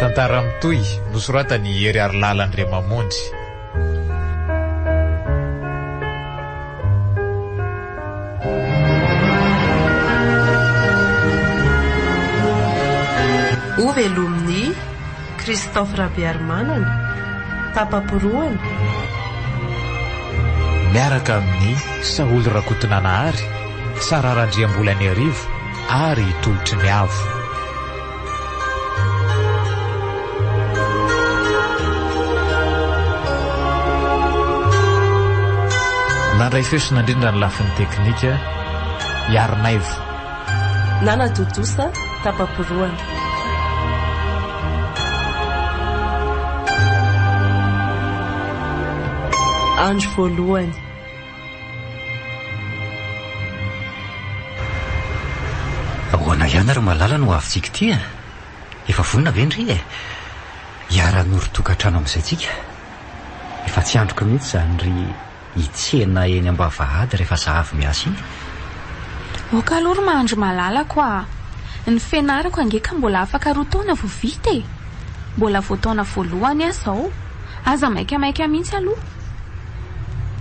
Tantara mitoy nosoratany Ery Arilalandriamamonjy. Ovelomny Christophe Rabiarmanana Tapaporoana miaraka amin'ny Saoly Rakotonanahary Sararandriambolany Arivo ary Tolotry ny Avo. Nandray fesona indrindra ny lafin'ny teknika Yarinaivo Nana Totosa Tapaporoana. Andro voalohany. Ahoana ihany ary malala no avintsika ity a? Efa vonina ve ndry e? Hiara-norotokantrano amin'izay tsika. Efa tsy androko mihitsy zany ry hitsena eny Ambavahady rehefa zahavy miasa iny. Oka aloha mahandro malala koa. Ny fianarako angeka mbola afaka roa taona vao vita e. Mbola vao taona voalohany aho zao. Aza maika mihitsy aloha.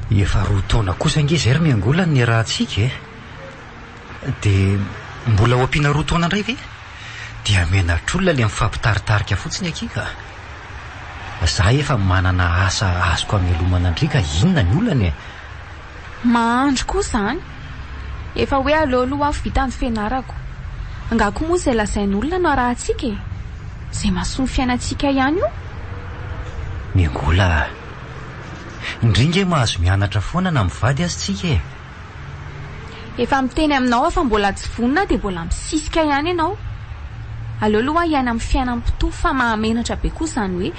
Efa roa taona kosa nge zay ry miangola ny rahantsika e. De mbola ho ampiana roa taona indray ve? Dia menatr'olona le mifampitaritarika fotsiny akika. Za efa manana asa azoko amelomana andrika, inona ny olana e? Mahandro koa zany. Efa hoe aloha avy vita ny fianarako. Angako moa izay lazain'olona no arahantsika e. Zay mahasoa ny fiainantsika ihany io. Miangola, indringe mahazo mianatra foana na mivady azy tsika e. Efa miteny aminao afa mbola tsy vonina de mbola misisika ihany ianao. Aloha ihany amin'ny fiainam-pitoa fa mahamenatra be kosa zany hoe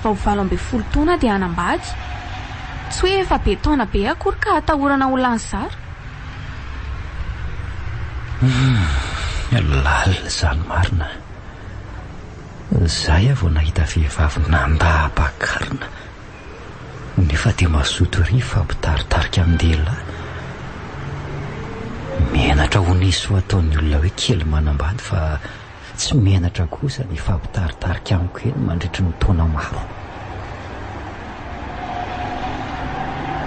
20 taona de hanambady. Tsy hoe efa be taona be akory ka atahorana olona zara. Lala zany marina. Zay avao nahita vehivavy nandapa-karina nefa dia mazoto ry fampitaritarika amin'ny-dehilahy. Mianatra ho nisy ho ataon'ny olona hoe kely manambady fa tsy mianatra kosa ny fampitaritarika amiko eny mandritry ny taona maro.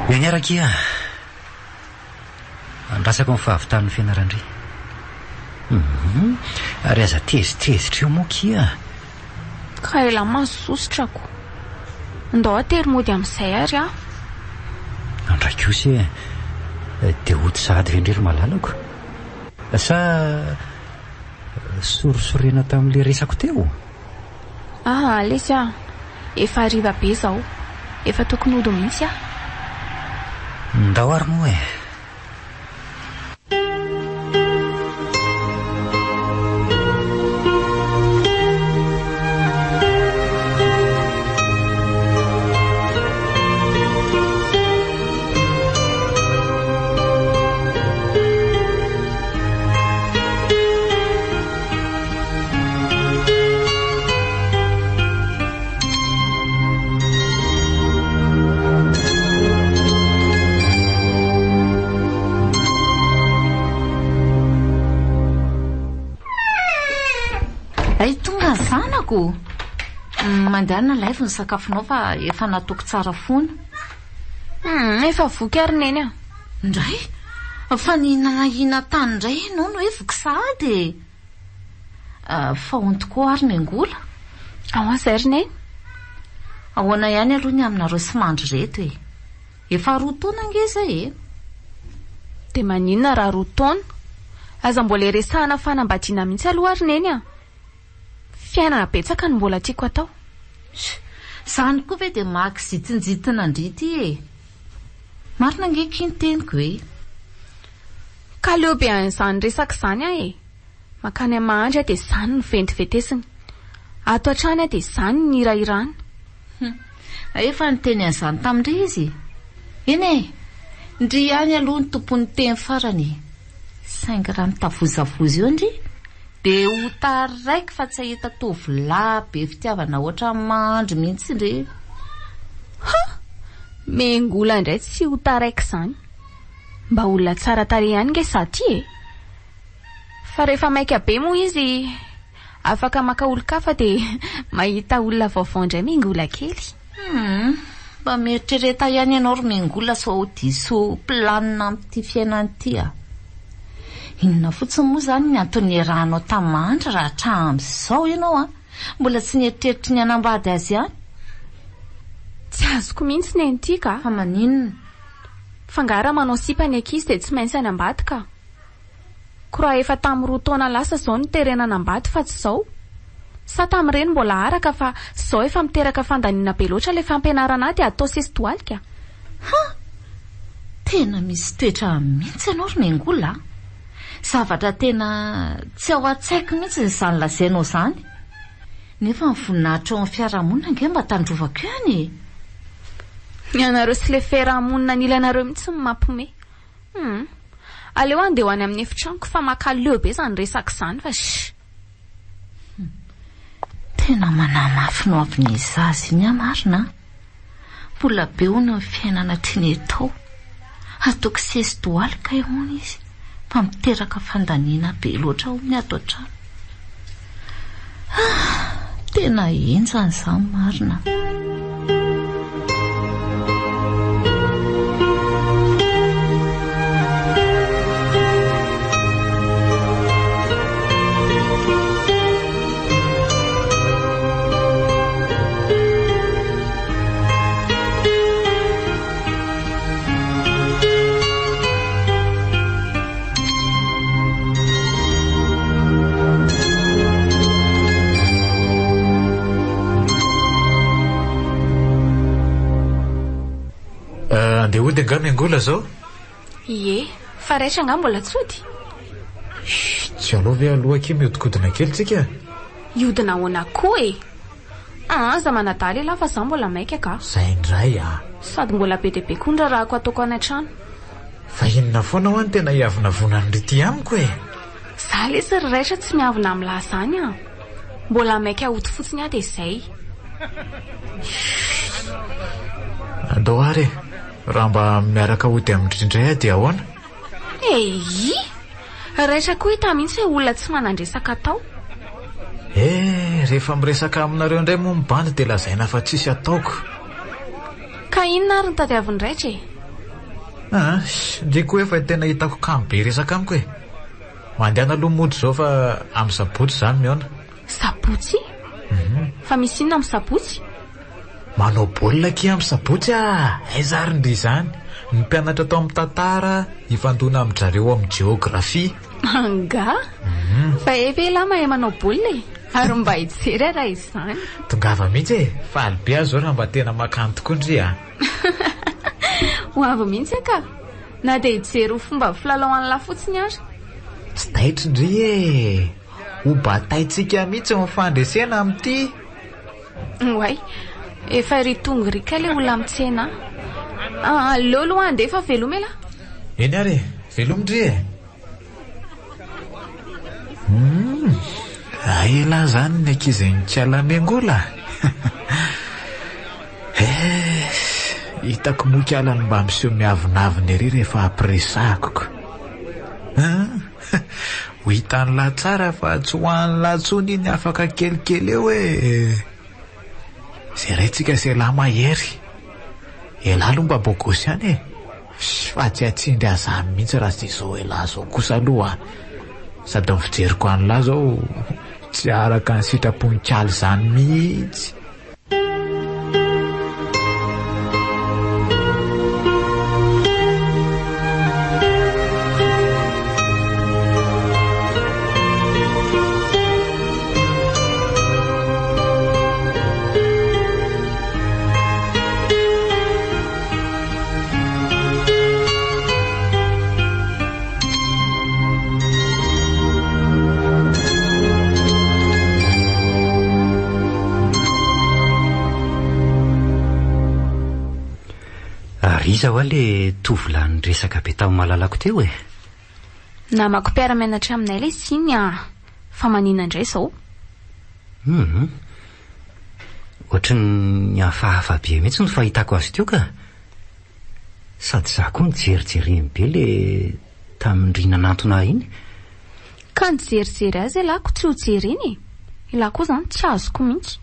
Mianaraka ia, andrasako amin'ny fahavitan'ny fianarandry. Ary aza tezitezitra eo moa kia. Ka ela masosotrako. Ndao atery mody amin'izay ary aho. Andraiky kosa dia hody-sady vendrery malalako. Sa sorosorena tamin'ile resako teo? Lesy aho. Efa hariva be zao. Efa tokony hody mihitsy aho. Ndao ary moa e. Mandana live ny sakafonao fa efa natoko tsara foana. Efa voky ary neny aho. Ndray? Fa ninahina tany indray ianao no hoe voky sady. Fa ontoko ary miangola. Zay ry neny. Ahoana ihany aloha ny aminareo sy mandry reto e. Efa roa taona nge zay e. De maninona raha roa taona? Aza mbola iresahana fanambadiana mihitsy aloha ary neny aho. Fiainana betsaka no mbola tiako atao. Zany koa ve de maky zitinjitina andrity e. Marina nge kinteniko e. Ka leo be an'izany resaka zany aho e. Makany amahandra de zany ny ventivetesiny. Ato atrany de zany ny hirahirana. Efa niteny an'izany tamindry izy. Eny e, ndry ihany aloha ny tompony teny farany. Saingy raha mitavozavozy eo ndry. De ho taraiky fa tsy ahita tovolahy be fitiavana ohatra mahandro mihitsy ndre. Mengola indray tsy ho taraiky zany. Mba olona tsara tarehy ihany nge sa ty e. Fa rehefa maika be moa izy, afaka maka olo-kafa dia mahita olona vaovao indray mingola kely. Mba mieritrereta ihany ianao ry mingola sao diso planina amin'ity fiainana ity a. Inona fotsiny moa izany ny antony iarahanao tamantra raha hatramin'izao ianao a, mbola tsy nieritreritra ny hanambady azy ihany. Tsy azoko mihitsy ny an'ity ka. Fa maninona? Fangara manao sipa ny ankizy dia tsy maintsy any ambady ka. Koa efa tamin'ny 2 taona lasa izao ny terenana ambady fa tsy izao. Sa tamin'ireny mbola araka fa izao efa miteraka fandaniana be loatra ilay fampianarana dia atao sestoalika. Tena misy toetra mihitsy ianao ry mingola. Zavatra tena tsy ao an-tsaiko mihitsy izany lazainao izany. Nefa mivoninahitra ao amin'ny fiarahamonina ange mba tandrovako ihany. Ianareo sy ilay fiarahamonina nilanareo mihitsy ny mampiomehy. Aleo andeha ho any amin'ny efitraniko fa makaleo be izany resaka izany fa tena manamafy no avy ny zazy ny amarina. Mbola be hono ny fiainana triny etao. Ataoko sestoalika ihany izy mba miteraka fandaniana be loatra ho ny ato an-trano. Tena enjana izany marina. Andeha hody anga miangola zao? Ie, fa raitra anga mbola tsody. Tsy aloha ve aloha aky miodikodina kely tsika? Iodina hoana koa e. Aza manadaly ela fa za mbola maika ka. Zay indray a. Sady mbola be dia be koa ny rahako ataoko any an-trano. Fa inona foana ho any tena hiavina vonany rity amiko e. Za lesy ry raitra tsy miavina amin'ny lahy izany a. Mbola maika hody fotsiny dia izay. Andao ary raha mba miaraka hody amin'indray dia ahoana? Raitra koa hita mihitsy hoe olona tsy manandresaka atao. Rehefa miresaka aminareo indray moa mibandy dia lazaina fa tsisy ataoko. Ka inona ary ny tadiavin'ny raitra e? Ndry koa efa tena hitako kamo be resaka amiko e. Mandehana aloha mody zao fa amin'ny sabotsy izany miona. Sabotsy? Fa misy inona amin'ny sabotsy? Manao baolina kia amin'ny sabotsy aiza ary ndry izany. Ny mpianatra atao amin'ny tantara hifandona amin'ny zareo amin'ny geografia. Anga? Fa evela mahay manao baolina e. Ary mba hijery raha izany. Tongava mihitsy e. Faly be azo raha mba tena makany tokoa ndry a. Ho avy mihitsy ka. Na dia hijery ho fomba filalao an'la fotsiny ary. Tsy taitry ndry e. Ho bataitsika mihitsy mifandresena amin'ity. Way, efa ry tonga rika ilay olona amin'ny tsena. Aleo aloha andeha fa veloma ela. Eny ary, veloma ndry e. Ela zany ny ankizy ny tsy ala miangola. Hitako moka alany mba miseho miavinavina ery rehefa ampiresahako. Ho hitany lahy tsara fa tsy ho any lahy tsony iny afaka kelikely eo e. Zay raitsika se lahy mahery. Ela aloha mba bogosy ihany e. Fa tsy atsindry aza mihitsy raha sy izao ela zao kosa aloha. Sady ny fijeriko an'lahy zao tsy araka ny sitraponikaly izany mihitsy. Iza hoa le tovolahy resaka be tamin'ny malalako teo e. Namako mpiara-mianatra aminay ilay siny fa manina indray izao. Ohatry ny hafahafa be mihitsy no fahitako azy teo ka. Sady za koa nijerijereny be le tamin'ny rina nantona iny. Ka nijerijery azy alako tsy ho jereny. ilahy koa zany tsy azoko mihitsy.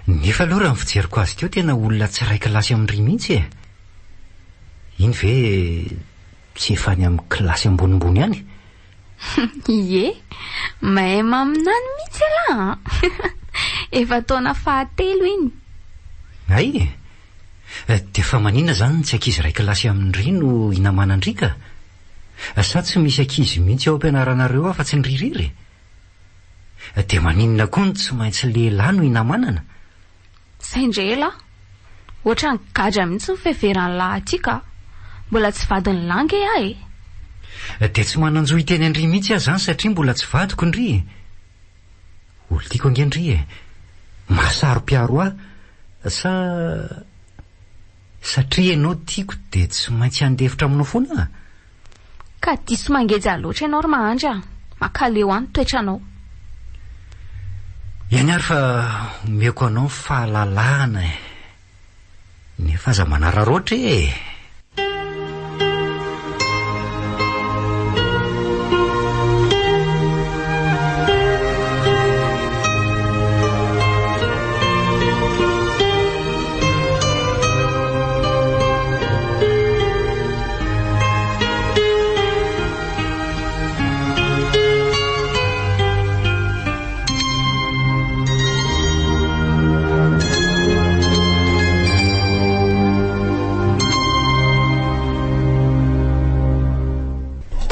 Nefa aloha raha ny fijeriko azy teo tena olona tsy ray kilasy amin'ry mihitsy e. Iny ve tsy efa any amin'ny kilasy ambonimbony any? Ie, mahay maminany mihitsy alahy. Efa taona fahatelo iny. Ay, de fa maninona zany tsy ankizy ray kilasy amin'ry no inamanandrika? Sa tsy misy ankizy mihitsy ao am-pianaranareo afa tsy nyririry? De maninona koa ny tsy maintsy lehilahy no inamanana? Zay indray lahy, ohatra ny gadra mihitsy ny fiheveran'ny lahy aty ka mbola tsy vadiny langy aho e. De tsy mananjo hiteny andry mihitsy aho zany satria mbola tsy vadiko ndry. Olo tiako angendry e, mahasaro-piaro aho sa satria ianao tiako de tsy maintsy handefitra aminao foana? Ka diso mangeja loatra ianao ry mahandry a, makaleo any toetranao. Iany ary fa omeko anao ny fahalalahana e, nefa aza manararoatra e.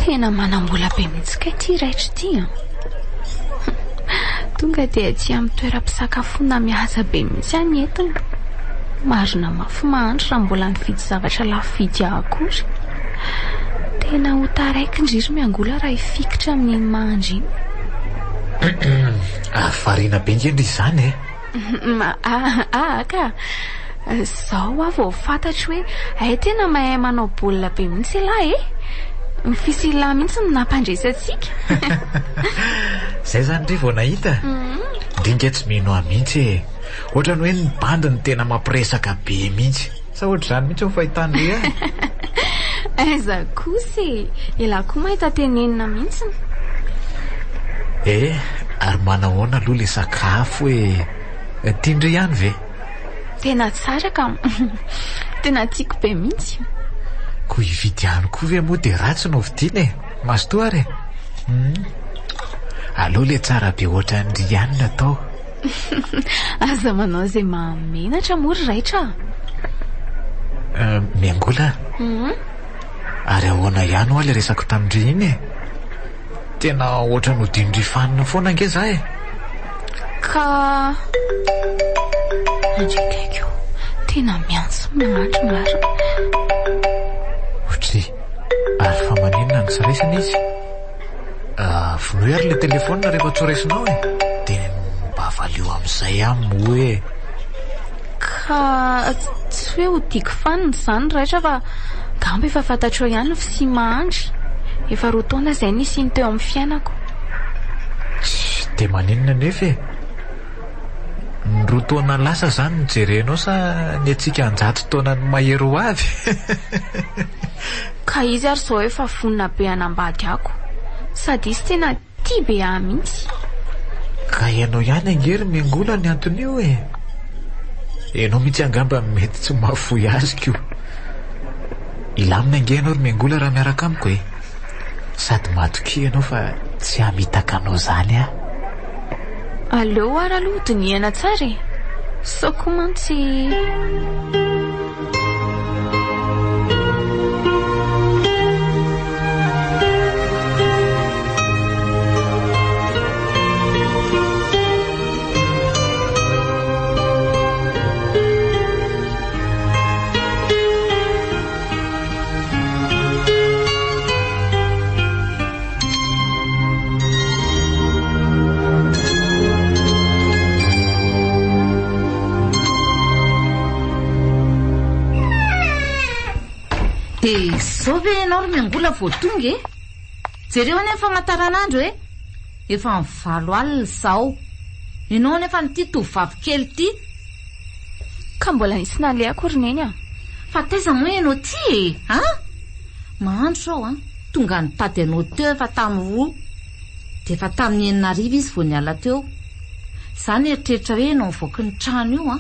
Tena manambola be mihitsy ka ty raitra ty a. Tonga dia tsy amin'ny toeram-pisakafoana mihaza be mihitsy any entiny. Marina mafy mahandro raha mbola nividy zavatra lafo vidy akory. Tena ho taraiky indriry miangola raha ifikitra amin'iny mahandro iny. Variana be ngendry izany e. Ka zao aho vao fantatro hoe ay tena mahay manao baolina be mihitsy lahy e. Ny fisila mihitsy no nampandresantsika. Zay zany ndry vao nahita. Ndringa tsy mino ahy mihitsy e. Ohatrany hoe ny bandy ny tena mampiresaka be mihitsy. Sa ohatr' zany mihitsy ho fahitany hoe ahy. Aiza kosa e, ilahy koa mahita tenenina mihitsy. Ary manahoana aloha le sakafo e. Tiandry ihany ve? Tena tsara ka. Tena tiako be mihitsy. Ko hividy ihany koa ve moa de ratsy no vidiana e. Mazotoa ary. Aloha le tsara be ohatran'ry ihany natao. Aza manao zay mahamenatra mory raitra. Miangola. Ary ahoana ihany ho le resako tamindry iny e. Tena ohatra no dindry fanina foana nge za e. Ka andrikaiko tena miantso mahandro mara. Otry, ary fa maninona ny saraisana izy? Vonoe ary le telefona rehefa tsoresinao e. De mba valeo amin'izay aho moa e. Ka tsy hoe ho tiako fanina zany raitra fa gamba efa fantatrao ihany fa sy mahandry. Efa roa taona izay nisy iny teo amin'ny fiainako. De maninona nefa e? Ny roa taona lasa zany nijerenao sa ny atsika anjato taona ny mahery ho avy? Ka izy ary zao efa vonina be anambady ako. Sady izy tena tia be ahy mihitsy. Ka ianao ihany angery miangola ny anton'io e. Ianao mihitsy angamba mety tsy mahafoy azy ko. Ilamina ange ianao ry miangola raha miaraka amiko e. Sady matoky ianao fa tsy hamitaka anao zany a. Aleo ary aloha dinihana tsara e. Sao mantsy. Zao ve ianao ry miangola vao tonga e? Jereo ane famantaranandro e? Efa mivalo alina zao. Ianao anefa nyty tovavy kely ty. Ka mbola nisy naleako ry neny a. Fa taiza moa ianao ty e? Mahandro sao tonga nitady anao teo efa tamin'ny roa. de efa tamin'ny enina ariva izy vo niala teo. Zany eritreritra hoe no mivoaka ny trano io a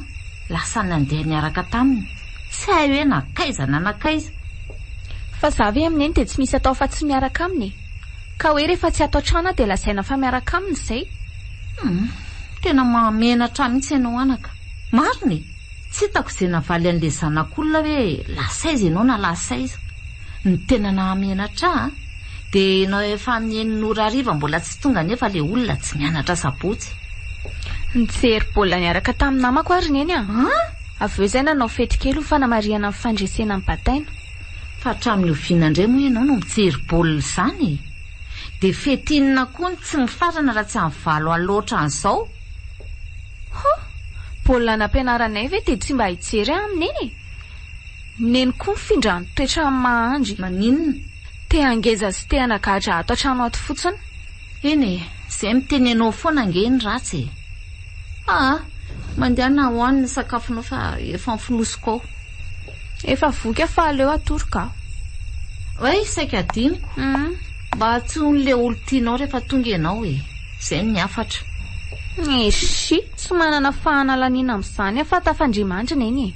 lasa nandeha niaraka taminy, sy hay hoe nakaiza na nakaiza. Fa za ve amin'eny de tsy misy atao fa tsy miaraka aminy, ka hoe rehefa tsy atao trano de lasaina fa miaraka aminy zay. Tena mahamenatra mihitsy ianao anaka. Mariny, tsy hitako izay navaly an'le zanak'olona hoe lasaiza ianao na lasaiza. Ny tena nahamenatra de ianao efa amin'ny enin'ora ariva mbola tsy tonga nefa le olona tsy mianatra sabotsy. Nijery baolina niaraka tamin'ny namako ary neny a. Avy eo zay nanao fety kely ho fanamariana amin'ny fandresena amin'ny bataina. Fa hatramin'ny oviana indray moa ianao no mijery baolina izany. De fetinina koa tsy mifarana raha tsy amin'ny valo aloatra an'izao. Baolina nampianaranay ve de tsy mba hijery amineny? Neny koa mifindra ny toetra mahandry. Maninona? Te angeza sy te anagadratra ato trano ato fotsiny. Eny zay mitenenao foana ange ny ratsy. Mandehana hoanina sakafonao fa efa mifinosiko ao. Efa voky fa aleo atoroka. Oe, saika adiniko. Mba tsy on'le olo tianao rehefa tonga ianao e. Zay ny afatra. Eshi, tsy manana fahanalaniana amin'izany fa tafandrimandrina eny.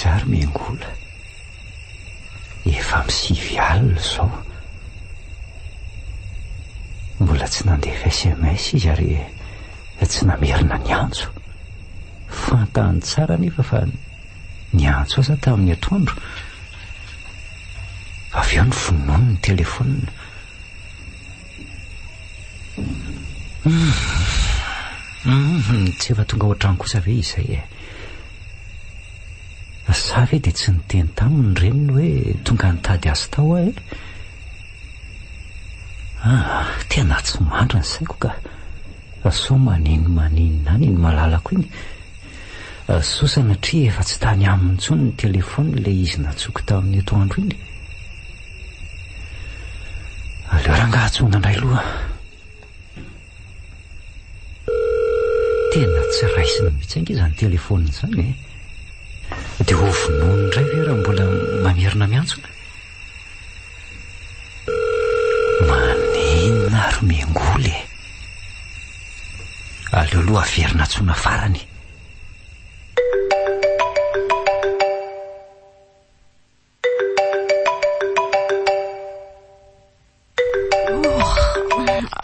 Zary miangola efa misivy alina zao, mbola tsy nandefa SMS izy ary tsy namerina ny antso. Fantany tsara nefa fa ny antso aza tamin'ny atoandro. Avy eo ny vonono ny telefona. Tsy efa tonga ao an-trano kosa ve izay e? Sa ve de tsy niteny taminy reniny hoe tonga nitady azy tao aho e? Tena tsy mandra ny saiko ka so maninona any ny malalako iny. Sosana tri efa tsy tany aminy intsony ny telefona le izy natsoko tamin'ny atoandro iny. Aleo rangahatsona indray aloha. Tena tsy raisina mihitsy ange izany telefona izany e. De ho vonono indray ve raha mbola mamerina miantsona? Maninona ary miangoly e. Aleo aloha averina tsona farany.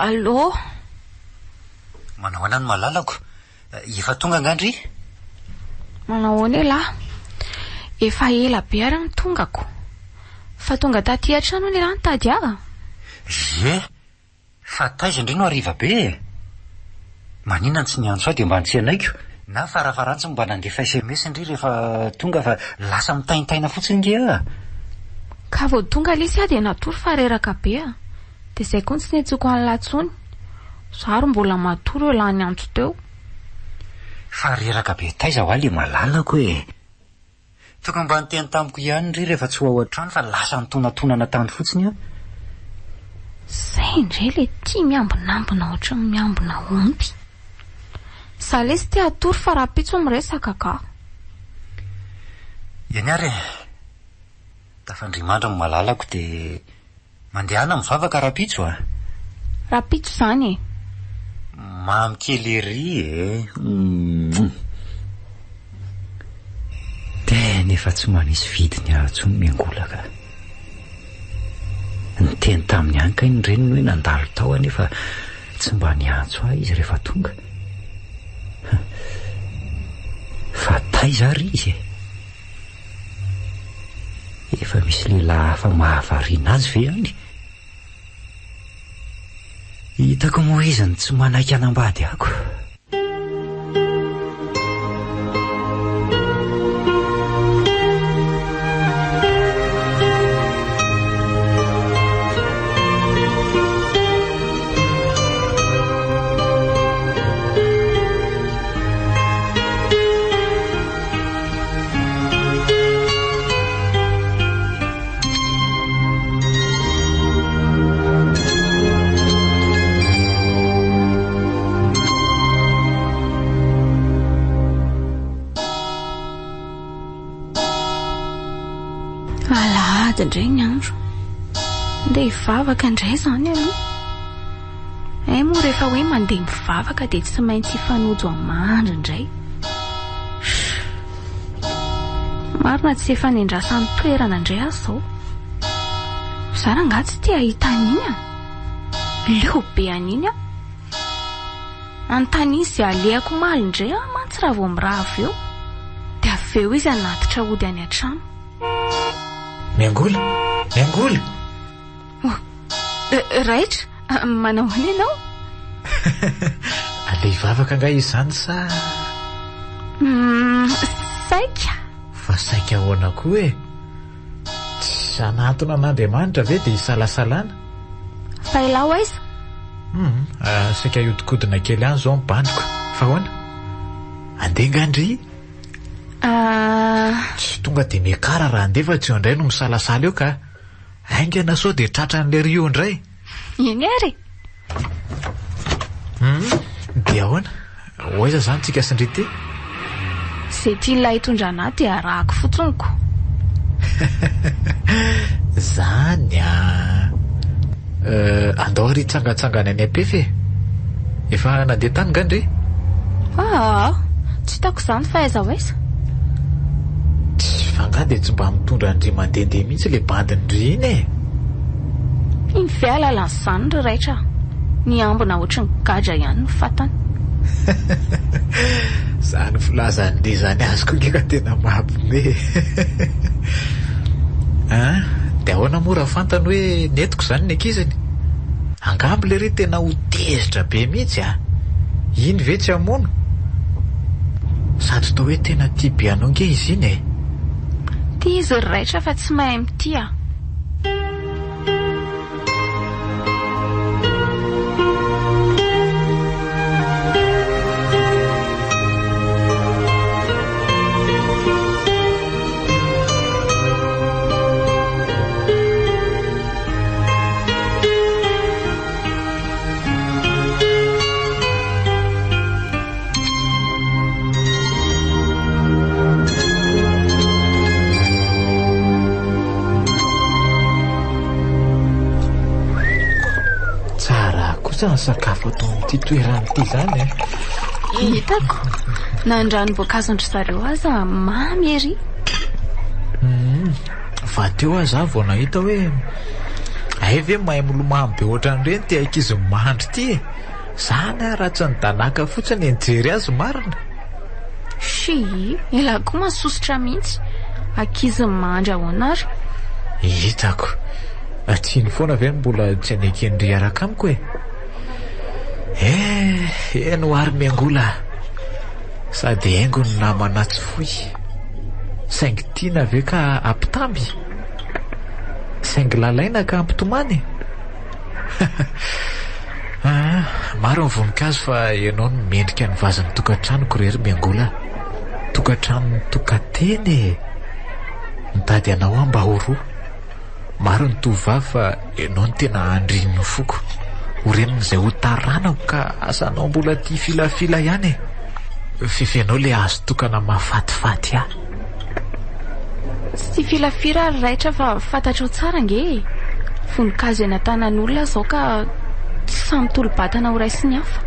Allô? Manao ana ny malalako. Efa tonga angandry? Manao la? Efa ela be ary ny tongako. Fa tonga taty an-trano ny raha nitady aho. Fa taiza indray no ariva be. Maninona tsy niantso aho de mba tsy anaiko. Na farafarantsy mba nandefa SMS indray rehefa tonga fa lasa mitaintaina fotsiny nge ah. Ka vao tonga lisy aho de natory fa reraka be ah. De zay koa tsy netsoko any latsony. Zaro mbola matory eo la ny antso teo. Fa reraka be taiza ho le malalako e. Tokony mba niteny tamiko ihany indray rehefa tsy ho ao an-trano fa lasa nitonantonana tany fotsiny ah. Zay indray le tia miambinambina ohatra ny miambina ompy. Sa lesy tia atory fa rapitso miresaka ka. Eny ary tafandrimandra ny malalako de mandehana mivavaka rapitso ah. Rapitso zany e. Mamy kely ery e. De nefa tsy manisy vidiny atsony miangolaka. Niteny tamin'ny anka iny reniny hoe nandalo tao anefa tsy mba niantso ahy izy rehefa tonga. Fa taiza ary izy e. Efa misy lehilahy hafa mahavariana azy ve any? Hitako moa izy tsy manaiky anambady ako. maty indray ny andro ndeha hivavaka indray izany aloha. Moa rehefa hoe mandeha mivavaka dia tsy maintsy hifanojo amandry indray. Marina tsy efa nendrasan'ny toerana indray azy izao. Izaho rangaha tsy tia ahita an'iny a. Leo be an'iny a. Anontany izy alehako maly indray mantsy raha vao mirava eo. Dia avy eo izy anatitra ody any an-trano. Miangola, miangola. Raitra, manao any ianao? Alea hivavaka nga izy izany sa? Saika. Fa saika ahoana koa e? Tsy anatona an'Andriamanitra ve dia hisalasalana? Fa ilao aiza? Saika iodikodina kely any izao mibandriko. Fa ahoana? Andeha ngandry? Tsy tonga dia miakara raha andeha fa tsy eo indray no misalasala eo ka aingana sao dia tratra an'ilay rio indray. Iny ary? Dia ahoana? Hoaiza izany tsika sindrity? Izay tian'ilay hitondra anahy dia arahako fotsoniko. Zany andao ary hitsangatsangana any ampefy e. Efa nandeha tany ngandry? Tsy hitako izany fa aiza ho aiza. Fa nga dia tsy mba mitondra andry mandehandeha mihitsy ilay bandindry iny e. Iny ve alalan'izany ry Raitra? Ny ambona ohatry ny gadra ihany no fantany. Izany filazan'ilay izany azoko nge tena mampime. Dia ahoana moa raha fantany hoe netiko izany ny ankiziny? Angamba ilay ry tena ho tezitra be mihitsy a. Iny ve tsy hamono? Sady toa hoe tena tia be anao nge izy iny e. Tia izy ry Raitra fa tsy mahay mitia. Ny sakafo atao amin'ity toeran'ity izany e. Hitako nandranom-boankazon-dry zareo aza mamy ery. Va teo aza vao nahita hoe ay ve mahay milomano be ohatran'ireny ty ankizy mandry ty e. Zany raha tsy nidanaka fotsiny nijery azy marina. Ela koa masosotra mihitsy. Ankizy mandry ahoana ary? Hitako. Atsiny foana ve mbola tsy anekendry araka amiko e. Eno ary miangola. Sady haingo ny namana tsy foy. Saingy tiana ve ka ampitamby? Saingy lalaina ka ampitomany? Maro ny voninkazo fa ianao no mendrika ny vazan'ny tokantranoko rery miangola. Tokantrano tokateny mitady anao mba ho roa. Maro ny tovavy fa ianao ny tena andriny ny foko. Orenina izay ho taranako ka asanao mbola tia filafila ihany e. Fefenao le azo tokana mahafatifaty a. Tsy filafira ry Raitra fa fantatrao tsara nge. Voninkazo eny an-tanan'olona izao ka tsy samy tolo-batana ho raisiny hafa.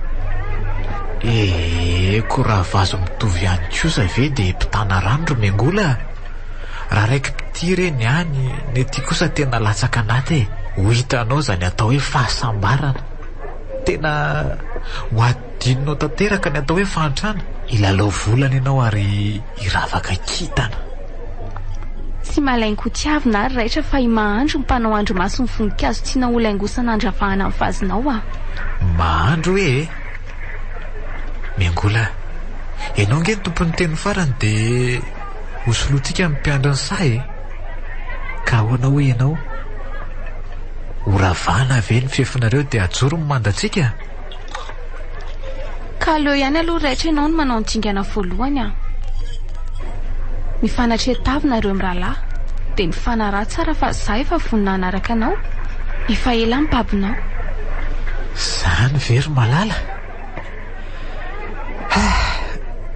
Ko raha vazo mitovy ihany kosa ve dia mpitana rano ro miangola. Raha raiky mpitiry eny ihany ny ety kosa tena latsaka anaty e. Ho hitanao izany atao hoe fahasambarana. Tena ho adinonao tanteraka ny atao hoe fantrana. Ilalao volana ianao ary hiravaka kintana. Tsy malaingo tiavina ary Raitra fa mahandro mpanao andro maso ny voninkazo tiana ho laingosana andravahana amin'ny vazinao a. Mahandro e. Miangola, ianao nge ny tompon'ny teny farany dia hosolotsika mimpiandra ny say e. Ka ahoana hoe ianao horavana ve ny fiefinareo dia ajoro ny mandatsika? Ka aleo ihany aloha Raitra ianao no manao ny dingana voalohany a. Mifanatretavina ireo amin'ny rahalahy dia mifanaraha tsara fa izaho efa vonina hanaraka anao. Efa ela mipabinao. Zany very malala.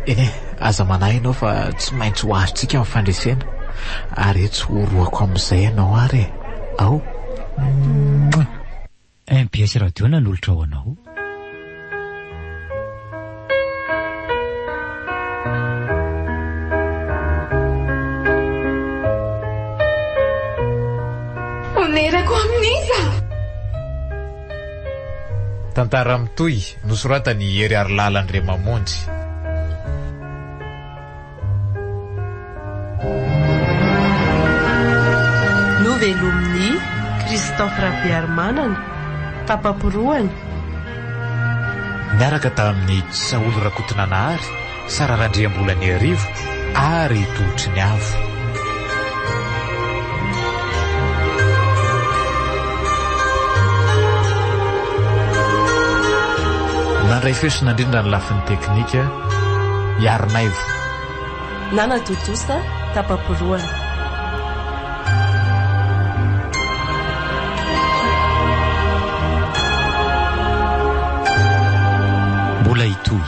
Eny aza manahy ianao fa tsy maintsy ho azontsika amin'ny fandresena. ary tsy horoako amin'izay ianao ary ao MPS radio nanolotra ao anao. onerako amin'iza tantara mitoy nosoratany Hery Arilalandriamamonjy. Novelomin'ny Christophe Rabearmanana tapaporoany miaraka tamin'ny Saolo Rakotonanahary Sara Randriambolany Arivo ary Tolotry ny Avo. Nandray fesona indrindra ny lafin'ny teknika Yarinaivo. Nana Totosa tapaporoany. Mbola itoy